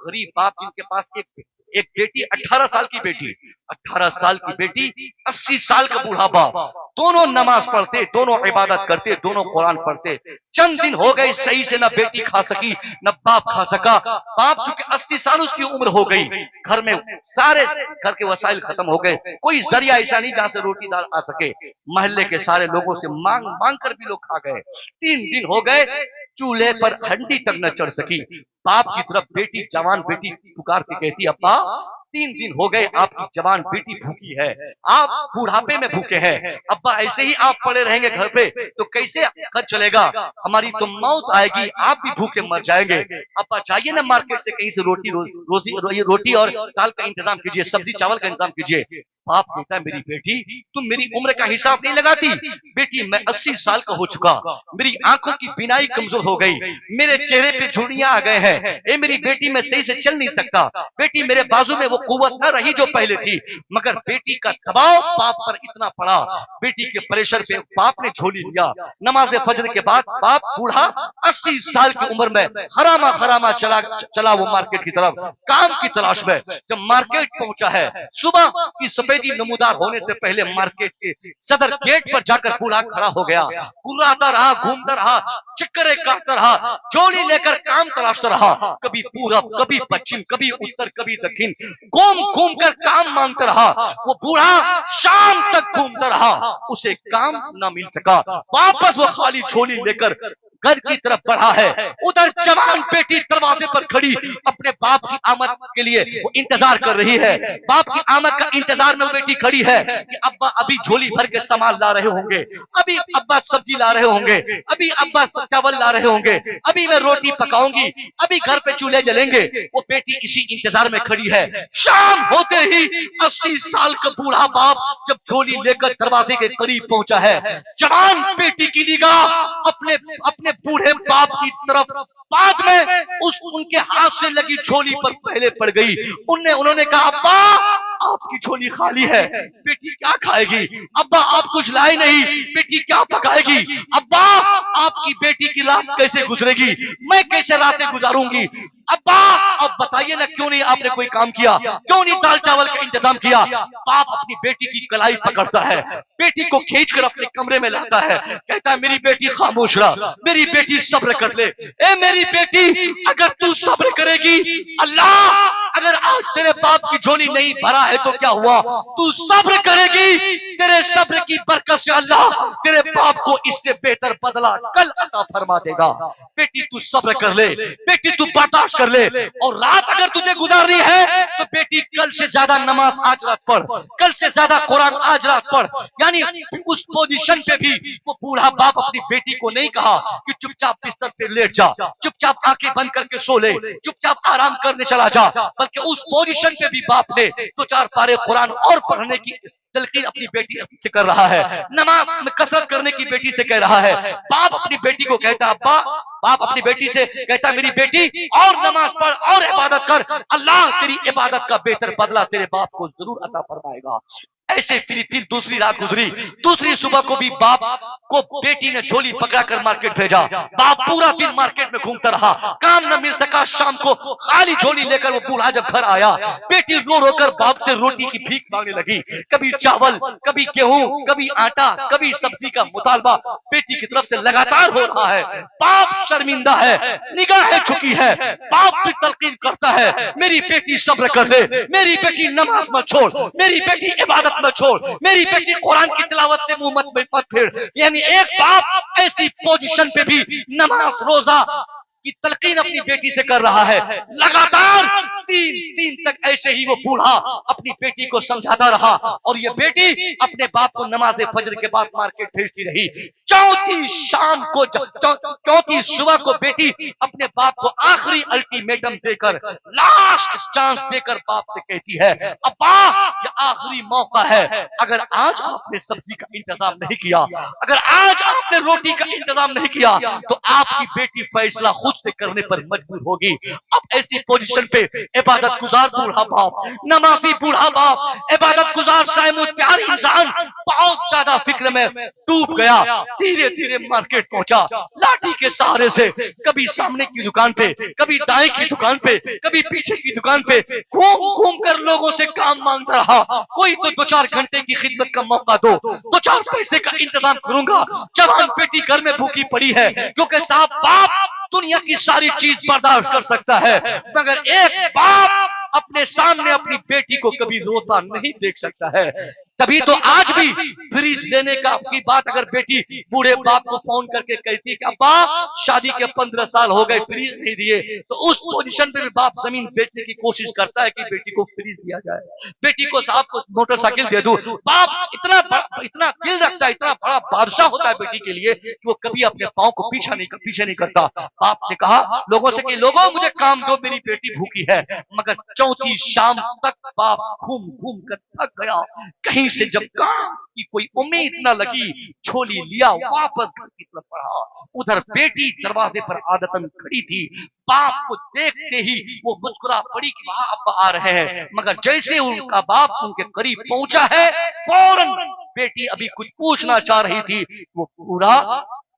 गरीब बाप जिनके पास एक बेटी, 18 साल की बेटी, 18 साल की बेटी, 80 साल का बूढ़ा बाप, दोनों नमाज पढ़ते, दोनों इबादत करते, दोनों कुरान पढ़ते। चंद दिन हो गए सही से न बेटी खा सकी न बाप खा सका। बाप चूंकि 80 साल उसकी उम्र हो गई, घर में सारे घर के वसाइल खत्म हो गए, कोई जरिया ऐसा नहीं जहां से रोटी दाल आ सके। मोहल्ले के सारे लोगों से मांग मांग कर भी लोग खा गए। 3 दिन हो गए, चूल्हे पर हंडी तक न चढ़ सकी। बाप की तरफ बेटी, जवान बेटी पुकार के कहती, अब्बा 3 दिन हो गए आपकी जवान बेटी भूखी है, आप बुढ़ापे में भूखे हैं। अब्बा ऐसे ही आप पड़े रहेंगे घर पे तो कैसे घर चलेगा, हमारी तो मौत आएगी, आप भी भूखे मर जाएंगे। अब्बा जाइए ना मार्केट से कहीं से रोटी और दाल का इंतजाम कीजिए, सब्जी चावल का इंतजाम कीजिए। बाप कहता है, मेरी बेटी तुम मेरी उम्र का हिसाब नहीं लगाती। बेटी मैं 80 साल का हो चुका, मेरी आंखों की बीनाई कमजोर हो गई, मेरे चेहरे पे झुर्रियां आ गए हैं, ए मेरी बेटी मैं सही से चल नहीं सकता। बेटी मेरे बाजू में वो कुव्वत न रही जो पहले थी। मगर बेटी का दबाव बाप पर इतना पड़ा, बेटी के प्रेशर पे बाप ने झोली लिया। नमाज फजर के बाद बाप बूढ़ा 80 साल की उम्र में हरामा हरामा चला वो मार्केट की तरफ, काम की तलाश में। जब मार्केट पहुंचा है, सुबह की सफेदी नमूदार होने से पहले मार्केट के सदर गेट पर जाकर बूढ़ा खड़ा हो गया। गुर्राता रहा, घूमता रहा, चक्करे काटता रहा, जोड़ी लेकर काम तलाशता रहा, कभी पूरब, कभी पश्चिम, कभी उत्तर, कभी दक्षिण, घूम घूम कर काम मांगता रहा। वो बूढ़ा शाम तक घूमता रहा, उसे काम न मिल सका। वापस वो खाली झोली लेकर घर की तरफ बढ़ा है। उधर जवान बेटी दरवाजे पर खड़ी अपने बाप की आमद के लिए वो इंतजार कर रही है। बाप की आमद का इंतजार में बेटी खड़ी है कि अब्बा अभी झोली भर के सामान ला रहे होंगे, अभी अब्बा सब्जी ला रहे होंगे, अभी अब्बा चावल ला रहे होंगे, अभी मैं रोटी पकाऊंगी, अभी घर पे चूल्हे जलेंगे। वो बेटी इसी इंतजार में खड़ी है। शाम होते ही 80 साल का बूढ़ा बाप जब झोली लेकर दरवाजे के करीब पहुंचा है, जवान बेटी की निगाह अपने बूढ़े बाप की तरफ बाद में उनके हाथ से लगी झोली पर पहले पड़ गई। उन्होंने कहा, अब्बा आपकी झोली खाली है, बेटी क्या खाएगी? अब्बा आप कुछ लाए नहीं, बेटी क्या पकाएगी? अब्बा आपकी बेटी की रात कैसे गुजरेगी, मैं कैसे रातें गुजारूंगी? अब्बा अब बताइए ना, क्यों नहीं आपने कोई काम किया, क्यों नहीं दाल चावल का इंतजाम किया? बाप अपनी बेटी की कलाई पकड़ता है, बेटी को खींचकर अपने कमरे में लाता है, कहता है, मेरी बेटी खामोश रह, मेरी बेटी सब्र कर ले। ए मेरी बेटी, अगर तू सब्र करेगी, अल्लाह अगर आज तेरे बाप की झोली नहीं भरा है तो क्या हुआ, तू सब्र करेगी, तेरे सब्र की बरकत से अल्लाह तेरे बाप को इससे बेहतर बदला कल अता फरमा देगा। बेटी तू सब्र कर ले, बेटी तू बर्दाश्त कर ले, और रात अगर तुझे गुजारनी है तो बेटी कल से ज्यादा नमाज आज रात पढ़, कल से ज्यादा कुरान आज रात पढ़। यानी उस पोजीशन पे भी वो बूढ़ा बाप अपनी बेटी को नहीं कहा कि चुपचाप बिस्तर पे लेट जा, चुपचाप आंखें बंद करके सो ले, चुपचाप आराम करने चला जा, बल्कि उस पोजीशन पे भी बाप ने 2-4 पारे कुरान और पढ़ने की तलकीन अपनी बेटी से कर रहा है, नमाज में कसरत करने की बेटी से कह रहा है। बाप अपनी बेटी को कहता है, अब्बा, बाप अपनी बेटी से कहता है, मेरी बेटी और नमाज पढ़ और इबादत कर, अल्लाह तेरी इबादत का बेहतर बदला तेरे बाप को जरूर अता फरमाएगा। ऐसे फिर दूसरी रात गुजरी, दूसरी सुबह को भी बाप को बेटी ने झोली पकड़ाकर मार्केट भेजा। बाप पूरा दिन मार्केट में घूमता रहा, काम न मिल सका। शाम को खाली झोली लेकर वो बूढ़ा जब घर आया, बेटी रो रोकर बाप से रोटी की भीख मांगने लगी। कभी चावल, कभी गेहूं, कभी आटा, कभी सब्जी का मुतालबा बेटी की तरफ से लगातार हो रहा है। बाप शर्मिंदा है, निगाहें झुकी है। बाप भी तलकीन करता है, मेरी बेटी सब्र कर ले, मेरी बेटी नमाज मत छोड़, मेरी बेटी इबादत मत छोड़, मेरी बेटी कुरान की तिलावत से मुंह मत फेर। यानी एक बाप ऐसी पोजीशन पे भी नमाज रोजा की तलकीन अपनी बेटी से कर रहा है। लगातार 3 दिन तक ऐसे ही वो बूढ़ा अपनी बेटी को समझाता रहा, और ये बेटी अपने बाप को नमाज फजर के बाद मार्केट भेजती रही। चौथी सुबह को बेटी अपने बाप को आखिरी अल्टीमेटम देकर, लास्ट चांस देकर बाप से कहती है, अब्बा ये आखिरी मौका है, अगर आज आपने सब्जी का इंतजाम नहीं किया, अगर आज आपने रोटी का इंतजाम नहीं किया, तो आपकी बेटी फैसला खुद से करने पर मजबूर होगी। अब ऐसी पोजीशन पे इबादत गुजार बूढ़ा बाप, नमाजी बूढ़ा बाप, इबादत गुजार शायद इंसान बहुत ज्यादा फिक्र में डूब गया। धीरे धीरे मार्केट पहुंचा, लाठी के सहारे से कभी सामने की दुकान पे, कभी दाएं की दुकान पे, कभी पीछे की दुकान पे घूम घूम कर लोगों से काम मांगता रहा। कोई तो 2-4 घंटे की खिदमत का मौका दो, 2-4 पैसे का इंतजाम करूंगा। जवान बेटी घर में भूखी पड़ी है, क्योंकि साहब बाप दुनिया की सारी चीज बर्दाश्त कर सकता है, मगर एक बाप अपने सामने अपनी बेटी को कभी रोता नहीं देख सकता है। तभी तो आज भी फ्रीज देने की बात अगर बेटी बूढ़े बाप को फोन करके कहती है कि अब्बा शादी के 15 साल हो गए फ्रीज नहीं दिए, तो उस पोजीशन पे भी बाप जमीन बेचने की कोशिश करता है कि बेटी को फ्रीज दिया जाए, बेटी को साहब को मोटरसाइकिल दे दूं। बाप इतना दिल रखता है, इतना बड़ा बादशाह होता है बेटी के लिए कि वो कभी अपने पाँव को पीछे नहीं करता। बाप ने कहा लोगों से कि लोगों मुझे काम दो, मेरी बेटी भूखी है। मगर चौथी शाम तक बाप घूम घूम कर थक गया। कहीं से जब काम की कोई उम्मीद न लगी, झोली लिया वापस घर की तरफ बढ़ा। उधर बेटी दरवाजे पर आदतन खड़ी थी। बाप को देखते ही वो मुस्कुरा पड़ी कि वहां अब्बा आ रहे हैं, मगर जैसे उनका बाप उनके करीब पहुंचा है, फौरन बेटी अभी कुछ पूछना चाह रही थी, वो पूरा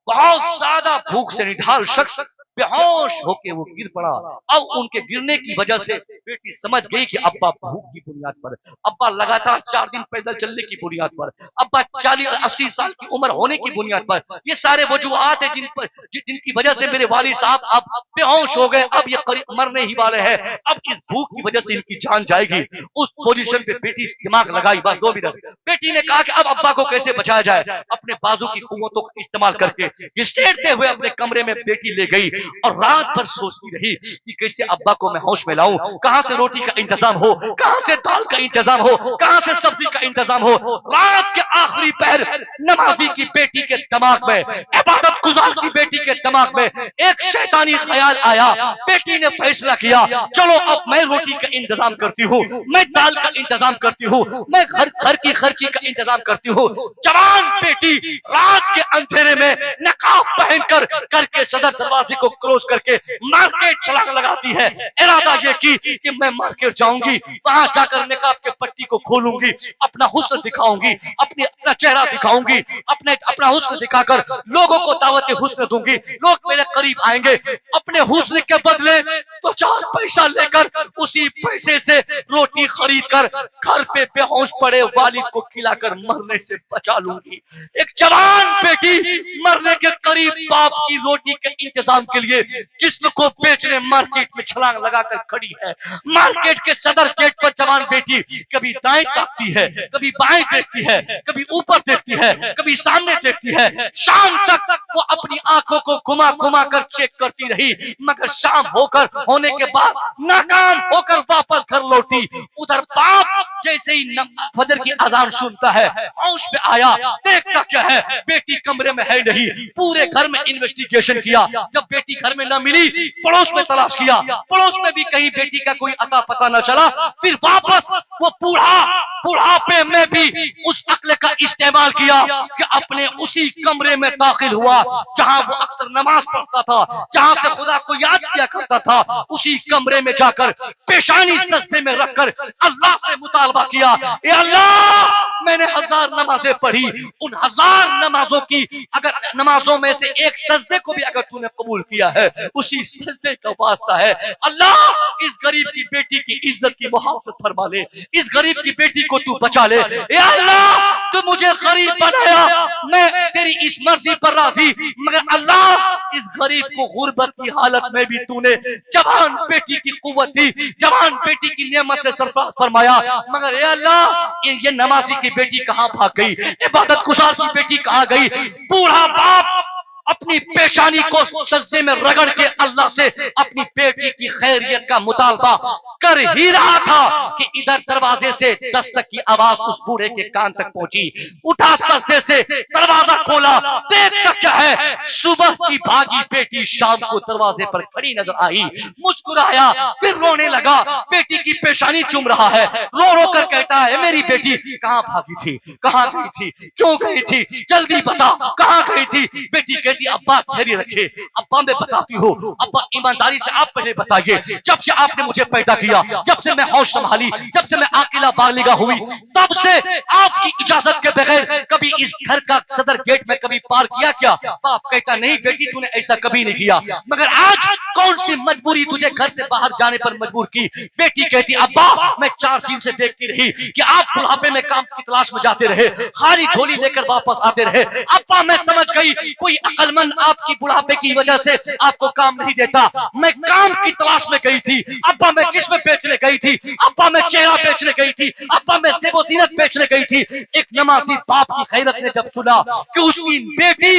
बहुत ज्यादा भूख से निढाल शख्स बेहोश होके वो गिर पड़ा। अब उनके गिरने की वजह से बेटी समझ गई कि अब्बा भूख की बुनियाद पर, अब्बा लगातार 4 दिन पैदल चलने की बुनियाद पर, अब्बा 40-80 साल की उम्र होने की बुनियाद पर, ये सारे वजूहात है जिनकी वजह से मेरे वालिद साहब अब बेहोश हो गए, अब ये मरने ही वाले हैं, अब इस भूख की वजह से इनकी जान जाएगी। उस पोजीशन पे बेटी दिमाग लगाई, बस 2 मिनट। बेटी ने कहा कि अब अब्बा को कैसे बचाया जाए। अपने बाजू की कुव्वतों का इस्तेमाल करके घसीटते हुए अपने कमरे में बेटी ले गई और रात भर सोचती रही कि कैसे अब्बा को मैं होश में लाऊं, कहां से रोटी का इंतजाम हो, कहां से दाल का इंतजाम हो, कहां से सब्जी का इंतजाम हो। रात के आखिरी पहर नमाजी की बेटी के दिमाग में, इबादत गुजार की बेटी के दिमाग में एक शैतानी ख्याल आया। बेटी ने फैसला किया, चलो अब मैं रोटी का इंतजाम करती हूँ, मैं दाल का इंतजाम करती हूँ, मैं घर की खर्ची का इंतजाम करती हूँ। जवान बेटी रात के अंधेरे में नकाब पहनकर घर के सदर दरवाजे को क्रॉस करके मार्केट छलांग लगाती है। इरादा ये कि मैं मार्केट जाऊंगी, वहां जाकर नकाब के पट्टी को खोलूंगी, अपना हुस्न दिखाऊंगी, अपना चेहरा दिखाऊंगी, अपना हुस्न दिखाकर लोगों को दावत हुस्न दूंगी, लोग मेरे करीब आएंगे। अपने हुस्न के बदले तो 4 पैसा लेकर उसी पैसे से रोटी खरीद कर घर पे बेहोश पड़े वालिद को खिलाकर मरने से बचा लूंगी। एक जवान बेटी मरने के करीब बाप की रोटी के इंतजाम के लिए जिस्म को बेचने मार्केट में छलांग लगाकर खड़ी है। मार्केट के सदर गेट पर जवान बेटी कभी दाएं ताकती है, कभी बाएं देखती है, कभी ऊपर देखती है, कभी सामने देखती है। शाम तक वो अपनी आंखों को घुमा घुमा कर चेक करती रही, मगर शाम होने के बाद नाकाम होकर वापस घर लौटी। उधर बाप जैसे ही फजर की अजान सुनता है, होश में आया, देखता क्या है, बेटी कमरे में है नहीं। पूरे घर में इन्वेस्टिगेशन किया, जब बेटी घर में न मिली पड़ोस में तलाश किया, पड़ोस में भी कहीं बेटी का कोई अता पता न चला। फिर वापस वो बुढ़ापे में भी उस अक्ल का इस्तेमाल किया कि अपने उसी कमरे में दाखिल हुआ जहां वो अक्सर नमाज पढ़ता था, जहां से खुदा को याद किया करता था। उसी कमरे में जाकर पेशानी सजदे में रखकर अल्लाह से मुतालबा किया, ए अल्लाह मैंने 1000 नमाजें पढ़ी, उन 1000 नमाजों की अगर नमाजों में से एक सजदे को भी अगर तूने कबूल किया है, उसी सजदे का वास्ता है अल्लाह इस गरीब की बेटी की इज्जत की मुहाफत फरमा ले, इस गरीब की बेटी को तू बचा ले। ए अल्लाह तू मुझे गरीब बनाया, मैं तेरी इस मर्जी पर राजी, मगर अल्लाह इस गरीब को गुर्बत की हालत में भी तूने जवान बेटी की कुव्वत दी, जवान बेटी की नेमत से सरफराज फरमाया। मगर ए अल्लाह ये नमाजी की बेटी कहां भाग गई, इबादत गुजार की बेटी कहां गई। बूढ़ा बाप अपनी पेशानी को सजदे में रगड़ के अल्लाह से अपनी बेटी की खैरियत का मुतालबा कर ही रहा था कि इधर दरवाजे से दस्तक की आवाज उस बूढ़े के कान तक पहुंची। उठा सजदे से, दरवाजा खोला, देखता क्या है, सुबह की भागी बेटी शाम को दरवाजे पर खड़ी नजर आई। मुस्कुराया, फिर रोने लगा, बेटी की पेशानी चूम रहा है, रो रो कर कहता है मेरी बेटी कहां भागी थी, कहां गई थी, क्यों गई थी, जल्दी बता कहां गई थी। बेटी कहती अब्बा धैर्य रखे, अब्बा मैं बताती हूँ, अब्बा ईमानदारी से आप पहले बताइए, जब से आपने मुझे पैदा किया दिया, जब से मैं होश संभाली, जब से मैं आकिला बालिगा हुई, तब से आपकी इजाजत के बगैर कभी इस घर का सदर गेट में कभी पार किया क्या? बाप कहता नहीं बेटी तूने ऐसा कभी नहीं किया। मगर आज कौन सी मजबूरी तुझे घर से बाहर जाने पर मजबूर की? बेटी कहती अब्बा मैं 4 दिन से देखती रही कि आप बुढ़ापे में काम की तलाश में जाते रहे, खाली झोली लेकर वापस आते रहे। अब्बा मैं समझ गई कोई अक्लमंद आपकी बुढ़ापे की वजह से आपको काम नहीं देता। मैं काम की तलाश में गई थी अब्बा, मैं जिस्म बेचने गई थी अब्बा, मैं चेहरा बेचने गई थी अब्बा, मैं ज़ेब व ज़ीनत बेचने गई थी। एक नमाजी बाप की खैरत ने जब सुना कि उसकी बेटी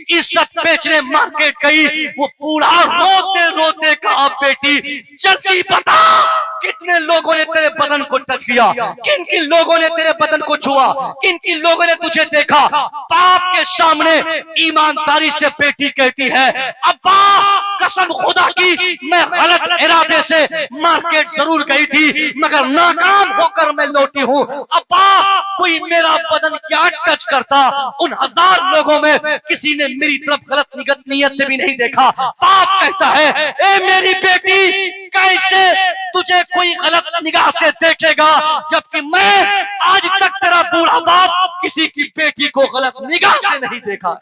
इज्जत बेचने मार्केट गई, वो बूढ़ा रोते रोते कहा बेटी जल्दी बता कितने लोगों ने तेरे बदन को टच किया, किन किन लोगों ने तेरे बदन को छुआ, किन किन लोगों ने तुझे देखा। बाप के सामने ईमानदारी से बेटी कहती है अब्बा कसम खुदा की मैं गलत इरादे से मार्केट जरूर गई थी मगर नाकाम होकर मैं लौटी हूँ। अब्बा कोई मेरा बदन क्या टच करता, उन 1000 लोगों में किसी ने मेरी तरफ गलत नीयत से भी नहीं देखा। बाप कहता है ए मेरी बेटी कैसे तुझे कोई गलत निगाह से देखेगा, जबकि मैं आज तक तेरा बूढ़ा बाप किसी की बेटी को गलत निगाह से नहीं देखा।